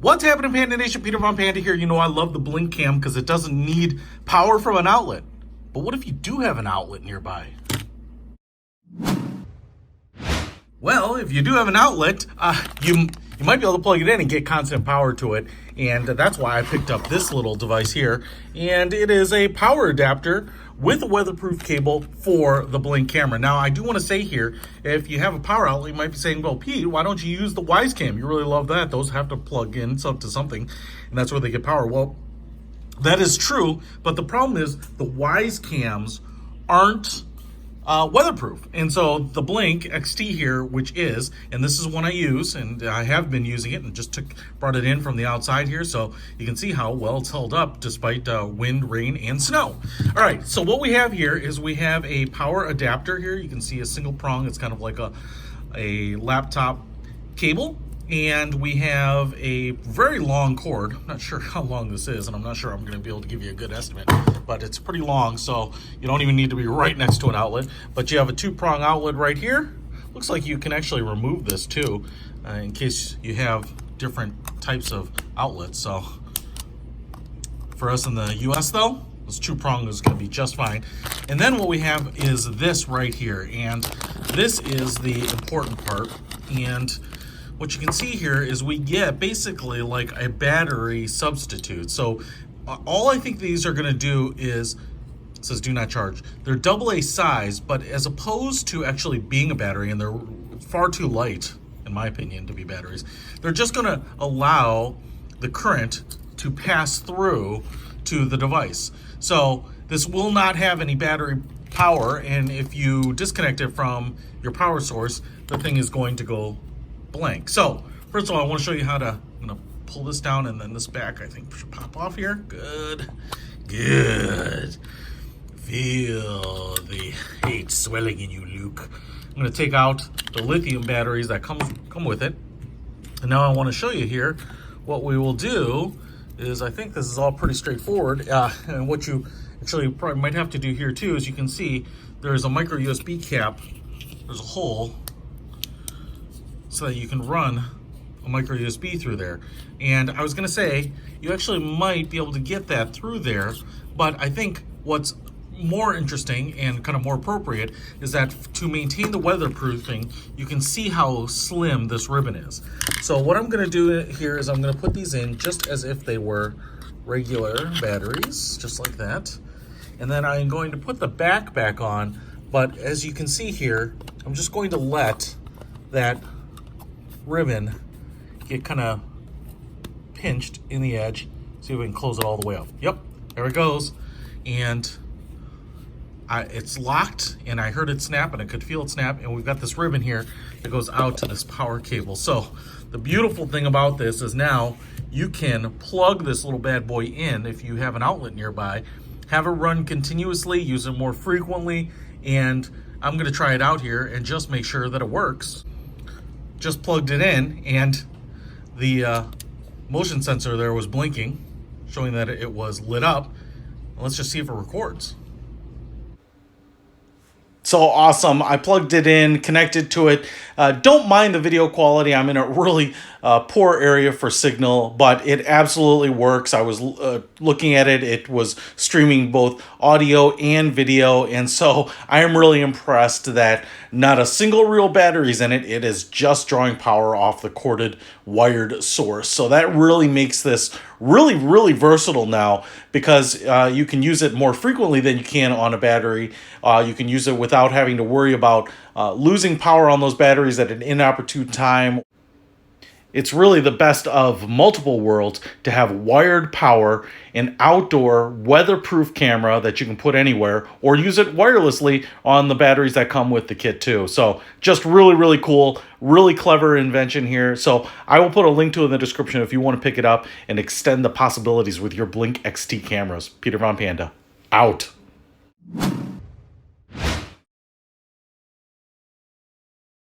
What's happening, Panda Nation? Peter Von Panda here. You know I love the Blink Cam because it doesn't need power from an outlet. But what if you do have an outlet nearby? Well, if you do have an outlet, you might be able to plug it in and get constant power to it. And that's why I picked up this little device here. And it is a power adapter with a weatherproof cable for the Blink camera. Now, I do want to say here, if you have a power outlet, you might be saying, well, Pete, why don't you use the Wise Cam? You really love that. Those have to plug in to something, and that's where they get power. Well, that is true, but the problem is the Wise Cams aren't weatherproof. And so the Blink XT here, which is, and this is one I use, and I have been using it and just brought it in from the outside here, so you can see how well it's held up despite wind, rain, and snow. All right, so what we have here is we have a power adapter here. You can see a single prong. It's kind of like a laptop cable. And we have a very long cord. I'm not sure how long this is, and I'm not sure I'm going to be able to give you a good estimate, but it's pretty long, so you don't even need to be right next to an outlet. But you have a two-prong outlet right here. Looks like you can actually remove this too, in case you have different types of outlets. So for us in the US though, this two-prong is going to be just fine. And then what we have is this right here, and this is the important part. And what you can see here is we get basically like a battery substitute. So all I think these are going to do is, it says do not charge. They're AA size, but as opposed to actually being a battery, and they're far too light, in my opinion, to be batteries, they're just going to allow the current to pass through to the device. So this will not have any battery power, and if you disconnect it from your power source, the thing is going to go blank. So first of all, I want to show you how to, I'm going to pull this down, and then this back I think should pop off here. Good. Feel the hate swelling in you, Luke. I'm going to take out the lithium batteries that come with it. And now I want to show you here what we will do is, I think this is all pretty straightforward. And what you actually probably might have to do here too, as you can see, there's a micro USB cap. There's a hole so that you can run a micro USB through there. And I was gonna say, you actually might be able to get that through there, but I think what's more interesting and kind of more appropriate is that to maintain the weatherproofing, you can see how slim this ribbon is. So what I'm gonna do here is I'm gonna put these in just as if they were regular batteries, just like that. And then I'm going to put the back on, but as you can see here, I'm just going to let that ribbon get kind of pinched in the edge. See if we can close it all the way up. Yep, there it goes. And it's locked, and I heard it snap, and I could feel it snap, and we've got this ribbon here that goes out to this power cable. So the beautiful thing about this is now you can plug this little bad boy in if you have an outlet nearby, have it run continuously, use it more frequently, and I'm going to try it out here and just make sure that it works. Just plugged it in, and the motion sensor there was blinking, showing that it was lit up. Let's just see if it records. So awesome. I plugged it in, connected to it. Don't mind the video quality. I'm in a really poor area for signal, but it absolutely works. I was looking at it. It was streaming both audio and video, and so I am really impressed that not a single real battery is in it. It is just drawing power off the corded wired source. So that really makes this really, really versatile now, because you can use it more frequently than you can on a battery. You can use it without having to worry about losing power on those batteries at an inopportune time. It's really the best of multiple worlds to have wired power, an outdoor weatherproof camera that you can put anywhere, or use it wirelessly on the batteries that come with the kit too. So just really, really cool, really clever invention here. So I will put a link to it in the description if you want to pick it up and extend the possibilities with your Blink XT cameras. Peter Von Panda, out.